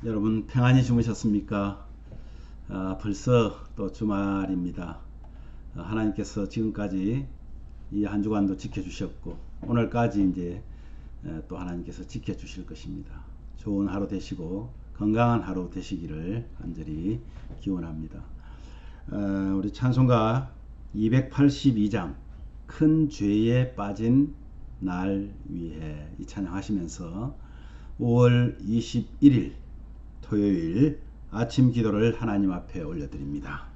여러분 평안히 주무셨습니까? 벌써 또 주말입니다. 하나님께서 지금까지 이 한 주간도 지켜주셨고 오늘까지 이제 또 하나님께서 지켜주실 것입니다. 좋은 하루 되시고 건강한 하루 되시기를 간절히 기원합니다. 우리 찬송가 282장 큰 죄에 빠진 날 위해 이 찬양하시면서 5월 21일 토요일 아침 기도를 하나님 앞에 올려드립니다.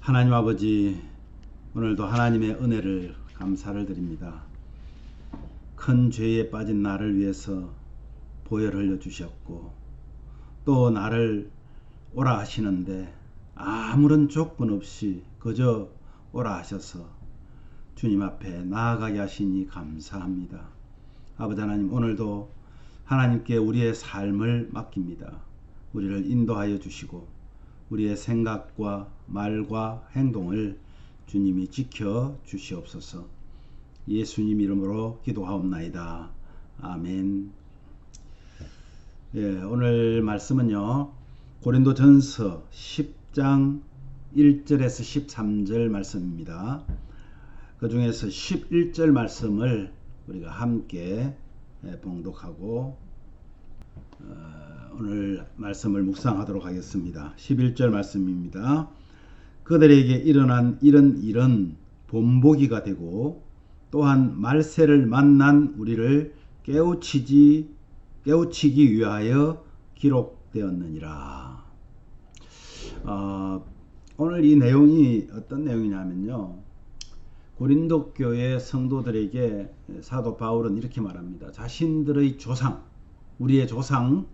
하나님 아버지, 오늘도 하나님의 은혜를 감사를 드립니다. 큰 죄에 빠진 나를 위해서 보혈 흘려주셨고 또 나를 오라 하시는데 아무런 조건 없이 그저 오라 하셔서 주님 앞에 나아가게 하시니 감사합니다. 아버지 하나님, 오늘도 하나님께 우리의 삶을 맡깁니다. 우리를 인도하여 주시고 우리의 생각과 말과 행동을 주님이 지켜 주시옵소서. 예수님 이름으로 기도하옵나이다. 아멘. 예, 오늘 말씀은요, 고린도전서 10장 1절에서 13절 말씀입니다. 그 중에서 11절 말씀을 우리가 함께 봉독하고 오늘 말씀을 묵상하도록 하겠습니다. 11절 말씀입니다. 그들에게 일어난 이런 일은 본보기가 되고 또한 말세를 만난 우리를 깨우치기 위하여 기록되었느니라. 오늘 이 내용이 어떤 내용이냐면요, 고린도 교회 성도들에게 사도 바울은 이렇게 말합니다. 자신들의 조상, 우리의 조상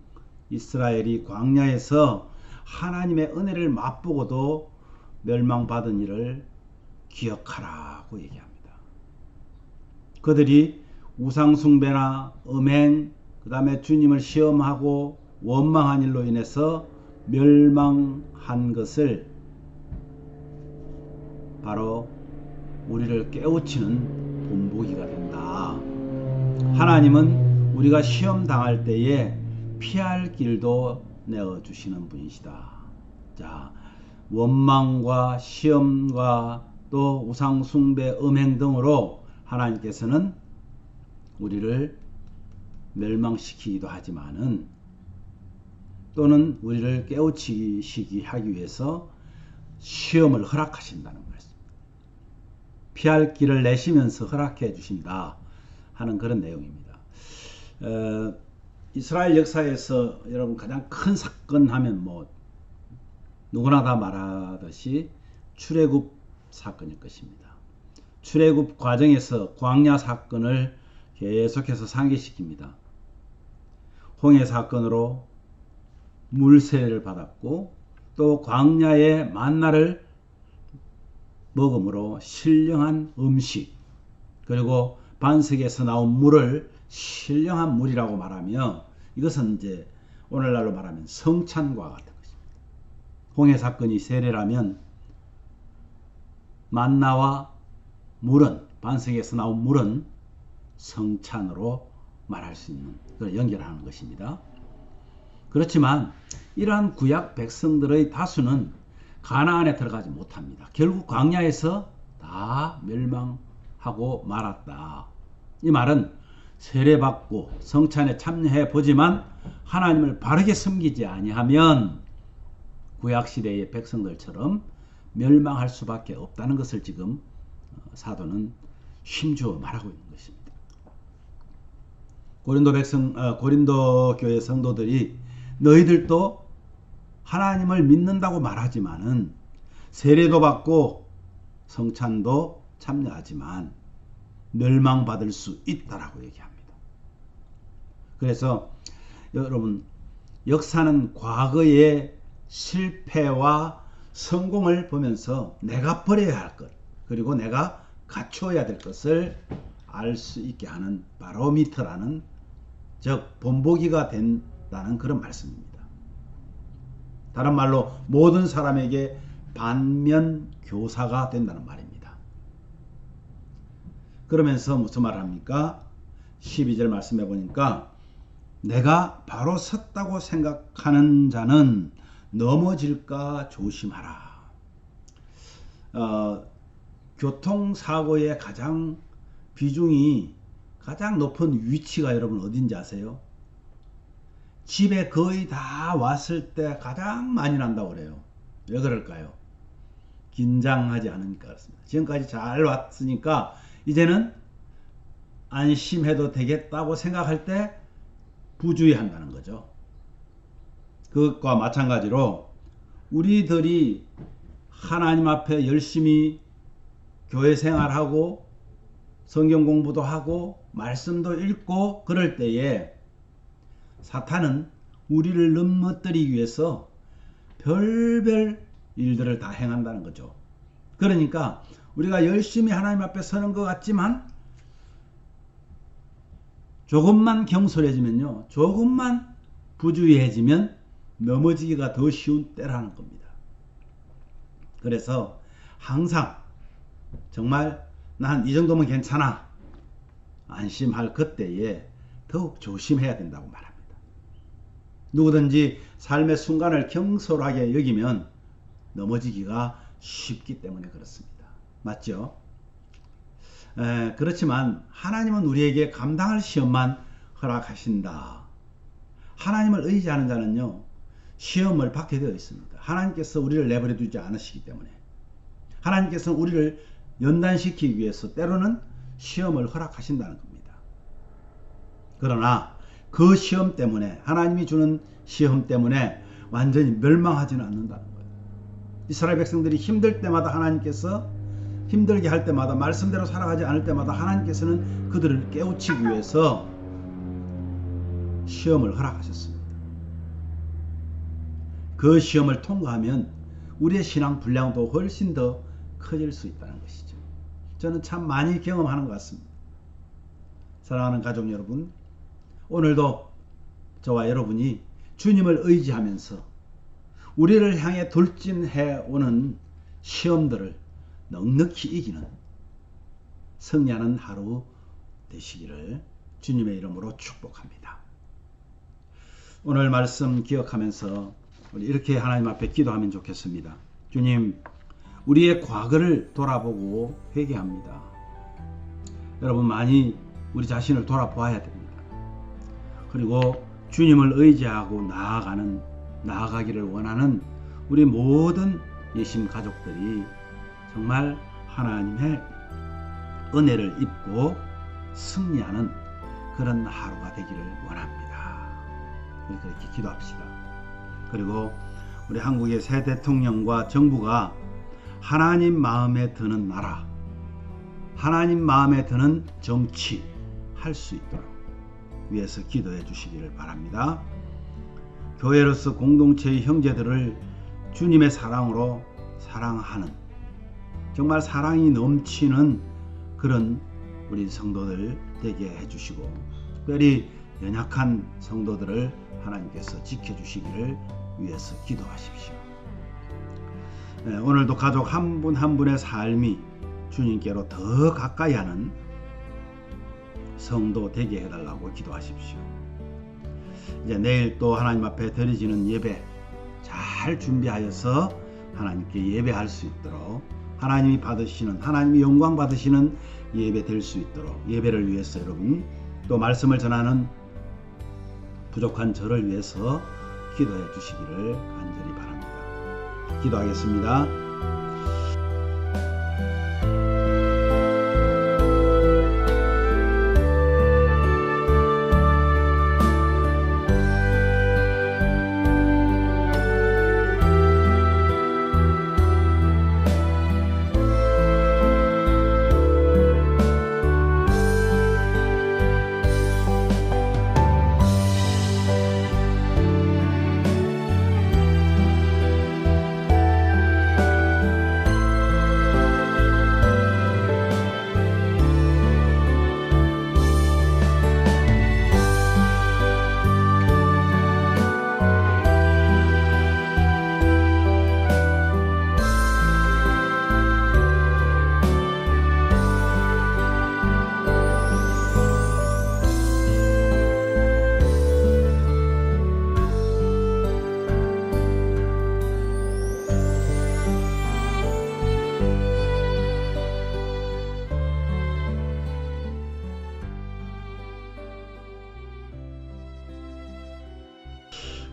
이스라엘이 광야에서 하나님의 은혜를 맛보고도 멸망받은 일을 기억하라고 얘기합니다. 그들이 우상숭배나 음행, 그 다음에 주님을 시험하고 원망한 일로 인해서 멸망한 것을 바로 우리를 깨우치는 본보기가 된다. 하나님은 우리가 시험 당할 때에 피할 길도 내어주시는 분이시다. 자, 원망과 시험과 또 우상숭배, 음행 등으로 하나님께서는 우리를 멸망시키기도 하지만은 또는 우리를 깨우치시기 하기 위해서 시험을 허락하신다는 말씀. 피할 길을 내시면서 허락해 주신다 하는 그런 내용입니다. 이스라엘 역사에서 여러분 가장 큰 사건 하면 뭐 누구나 다 말하듯이 출애굽 사건일 것입니다. 출애굽 과정에서 광야 사건을 계속해서 상기시킵니다. 홍해 사건으로 물세례를 받았고 또 광야의 만나를 먹음으로 신령한 음식, 그리고 반석에서 나온 물을 신령한 물이라고 말하며 이것은 이제 오늘날로 말하면 성찬과 같은 것입니다. 홍해 사건이 세례라면 만나와 물은, 반석에서 나온 물은 성찬으로 말할 수 있는, 그걸 연결하는 것입니다. 그렇지만 이러한 구약 백성들의 다수는 가나안에 들어가지 못합니다. 결국 광야에서 다 멸망하고 말았다. 이 말은 세례받고 성찬에 참여해 보지만 하나님을 바르게 섬기지 아니하면 구약시대의 백성들처럼 멸망할 수밖에 없다는 것을 지금 사도는 힘주어 말하고 있는 것입니다. 고린도 교회 성도들이 너희들도 하나님을 믿는다고 말하지만은 세례도 받고 성찬도 참여하지만 멸망받을 수 있다라고 얘기합니다. 그래서 여러분, 역사는 과거의 실패와 성공을 보면서 내가 버려야 할 것, 그리고 내가 갖추어야 될 것을 알 수 있게 하는 바로미터라는, 즉 본보기가 된다는 그런 말씀입니다. 다른 말로 모든 사람에게 반면 교사가 된다는 말입니다. 그러면서 무슨 말을 합니까? 12절 말씀해 보니까 내가 바로 섰다고 생각하는 자는 넘어질까 조심하라. 교통사고의 비중이 가장 높은 위치가 여러분 어딘지 아세요? 집에 거의 다 왔을 때 가장 많이 난다고 그래요. 왜 그럴까요? 긴장하지 않으니까 그렇습니다. 지금까지 잘 왔으니까 이제는 안심해도 되겠다고 생각할 때 부주의한다는 거죠. 그것과 마찬가지로 우리들이 하나님 앞에 열심히 교회 생활하고 성경 공부도 하고 말씀도 읽고 그럴 때에 사탄은 우리를 넘어뜨리기 위해서 별별 일들을 다 행한다는 거죠. 그러니까 우리가 열심히 하나님 앞에 서는 것 같지만 조금만 경솔해지면요, 조금만 부주의해지면 넘어지기가 더 쉬운 때라는 겁니다. 그래서 항상 정말 난 이 정도면 괜찮아 안심할 그때에 더욱 조심해야 된다고 말합니다. 누구든지 삶의 순간을 경솔하게 여기면 넘어지기가 쉽기 때문에 그렇습니다. 맞죠? 그렇지만 하나님은 우리에게 감당할 시험만 허락하신다. 하나님을 의지하는 자는요, 시험을 받게 되어 있습니다. 하나님께서 우리를 내버려 두지 않으시기 때문에. 하나님께서는 우리를 연단시키기 위해서 때로는 시험을 허락하신다는 겁니다. 그러나 그 시험 때문에, 하나님이 주는 시험 때문에 완전히 멸망하지는 않는다는 거예요. 이스라엘 백성들이 힘들 때마다 하나님께서, 힘들게 할 때마다, 말씀대로 살아가지 않을 때마다 하나님께서는 그들을 깨우치기 위해서 시험을 허락하셨습니다. 그 시험을 통과하면 우리의 신앙 분량도 훨씬 더 커질 수 있다는 것이죠. 저는 참 많이 경험하는 것 같습니다. 사랑하는 가족 여러분, 오늘도 저와 여러분이 주님을 의지하면서 우리를 향해 돌진해 오는 시험들을 넉넉히 이기는 승리하는 하루 되시기를 주님의 이름으로 축복합니다. 오늘 말씀 기억하면서 우리 이렇게 하나님 앞에 기도하면 좋겠습니다. 주님, 우리의 과거를 돌아보고 회개합니다. 여러분, 많이 우리 자신을 돌아보아야 됩니다. 그리고 주님을 의지하고 나아가기를 원하는 우리 모든 예심 가족들이 정말 하나님의 은혜를 입고 승리하는 그런 하루가 되기를 원합니다. 우리 그렇게 기도합시다. 그리고 우리 한국의 새 대통령과 정부가 하나님 마음에 드는 나라, 하나님 마음에 드는 정치 할 수 있도록 위해서 기도해 주시기를 바랍니다. 교회로서 공동체의 형제들을 주님의 사랑으로 사랑하는, 정말 사랑이 넘치는 그런 우리 성도들 되게 해주시고, 특별히 연약한 성도들을 하나님께서 지켜주시기를 위해서 기도하십시오. 오늘도 가족 한 분 한 분의 삶이 주님께로 더 가까이 하는 성도 되게 해달라고 기도하십시오. 이제 내일 또 하나님 앞에 드려지는 예배 잘 준비하여서 하나님께 예배할 수 있도록, 하나님이 받으시는, 하나님이 영광 받으시는 예배 될 수 있도록 예배를 위해서 여러분, 또 말씀을 전하는 부족한 저를 위해서 기도해 주시기를 간절히 바랍니다. 기도하겠습니다.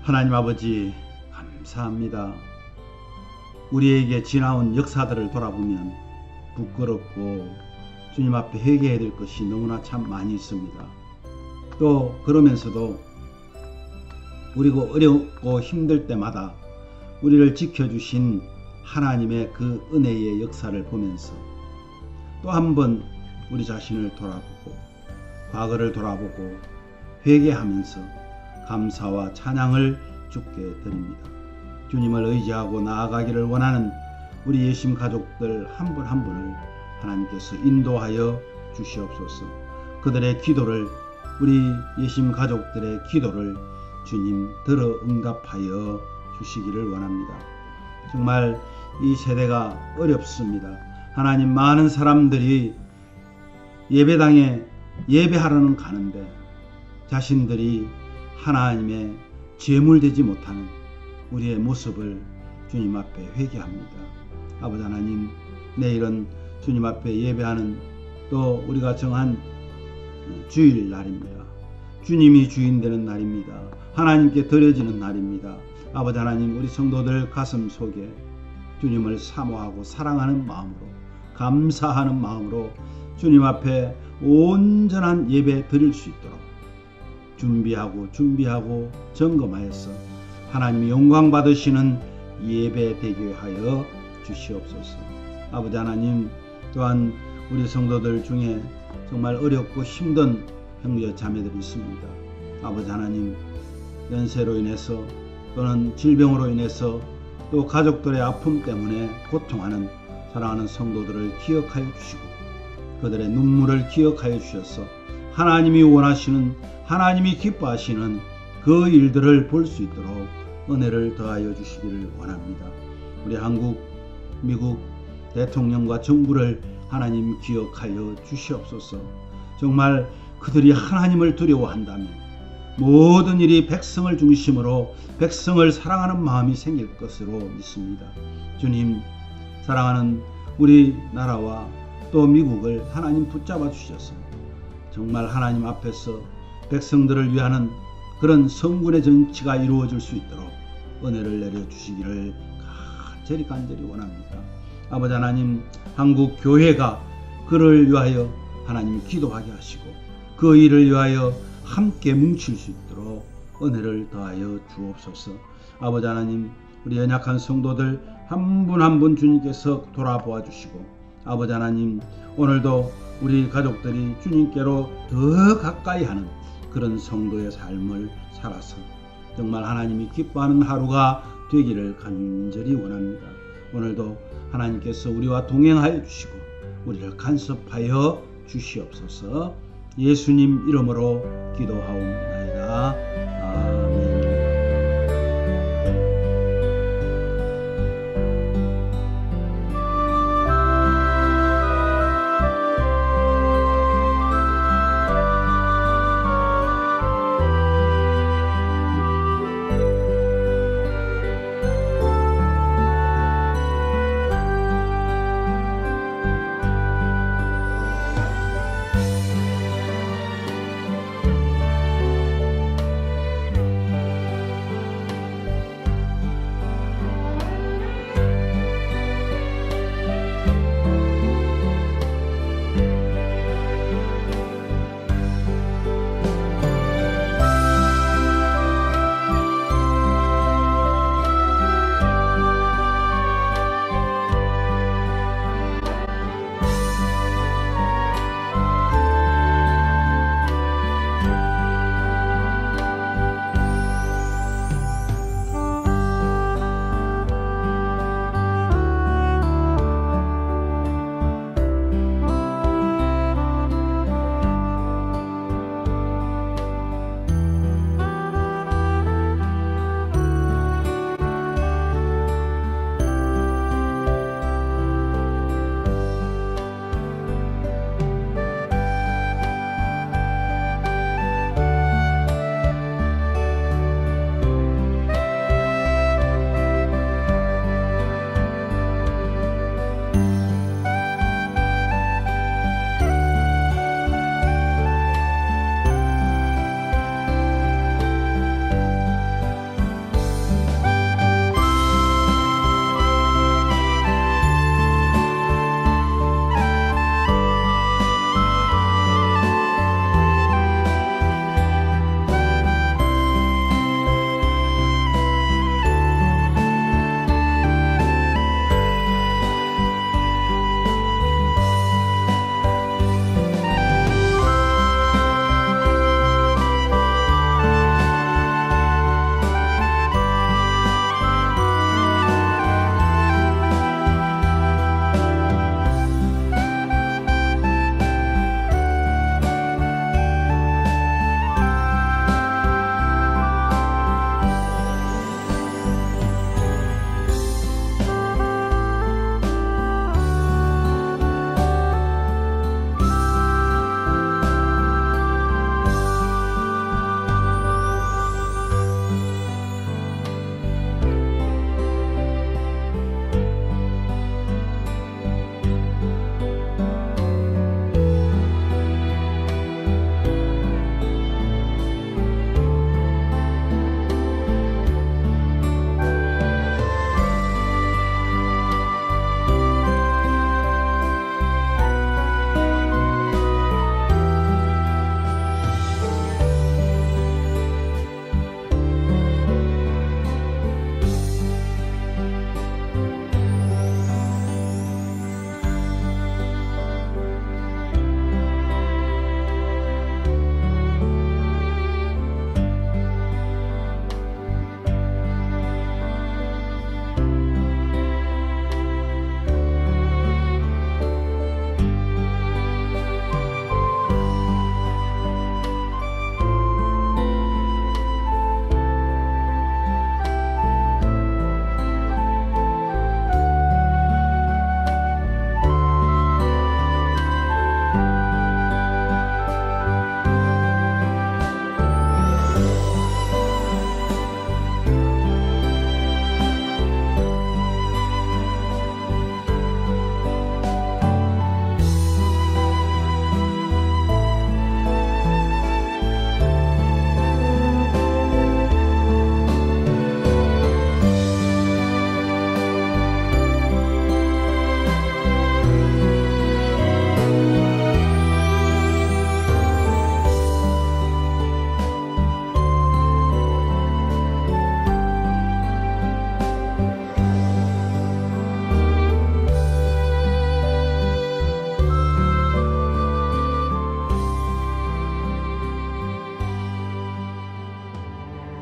하나님 아버지, 감사합니다. 우리에게 지나온 역사들을 돌아보면 부끄럽고 주님 앞에 회개해야 될 것이 너무나 참 많이 있습니다. 또 그러면서도 우리가 어렵고 힘들 때마다 우리를 지켜주신 하나님의 그 은혜의 역사를 보면서 또 한 번 우리 자신을 돌아보고 과거를 돌아보고 회개하면서 감사와 찬양을 주께 드립니다. 주님을 의지하고 나아가기를 원하는 우리 예심 가족들 한 분 한 분을 하나님께서 인도하여 주시옵소서. 그들의 기도를, 우리 예심 가족들의 기도를 주님 들어 응답하여 주시기를 원합니다. 정말 이 세대가 어렵습니다. 하나님, 많은 사람들이 예배당에 예배하러는 가는데 자신들이 하나님의 제물되지 못하는 우리의 모습을 주님 앞에 회개합니다. 아버지 하나님, 내일은 주님 앞에 예배하는 또 우리가 정한 주일날입니다. 주님이 주인 되는 날입니다. 하나님께 드려지는 날입니다. 아버지 하나님, 우리 성도들 가슴 속에 주님을 사모하고 사랑하는 마음으로, 감사하는 마음으로 주님 앞에 온전한 예배 드릴 수 있도록 준비하고 점검하여서 하나님이 영광 받으시는 예배 되게 하여 주시옵소서. 아버지 하나님, 또한 우리 성도들 중에 정말 어렵고 힘든 형제 자매들이 있습니다. 아버지 하나님, 연세로 인해서 또는 질병으로 인해서 또 가족들의 아픔 때문에 고통하는 사랑하는 성도들을 기억하여 주시고 그들의 눈물을 기억하여 주셔서 하나님이 원하시는, 하나님이 기뻐하시는 그 일들을 볼 수 있도록 은혜를 더하여 주시기를 원합니다. 우리 한국, 미국 대통령과 정부를 하나님 기억하여 주시옵소서. 정말 그들이 하나님을 두려워한다면 모든 일이 백성을 중심으로 백성을 사랑하는 마음이 생길 것으로 믿습니다. 주님, 사랑하는 우리나라와 또 미국을 하나님 붙잡아 주셔서 정말 하나님 앞에서 백성들을 위하는 그런 성군의 정치가 이루어질 수 있도록 은혜를 내려주시기를 간절히 원합니다. 아버지 하나님, 한국 교회가 그를 위하여 하나님 기도하게 하시고 그 일을 위하여 함께 뭉칠 수 있도록 은혜를 더하여 주옵소서. 아버지 하나님, 우리 연약한 성도들 한 분 한 분 주님께서 돌아보아 주시고 아버지 하나님, 오늘도 우리 가족들이 주님께로 더 가까이 하는 그런 성도의 삶을 살아서 정말 하나님이 기뻐하는 하루가 되기를 간절히 원합니다. 오늘도 하나님께서 우리와 동행하여 주시고 우리를 간섭하여 주시옵소서. 예수님 이름으로 기도하옵니다.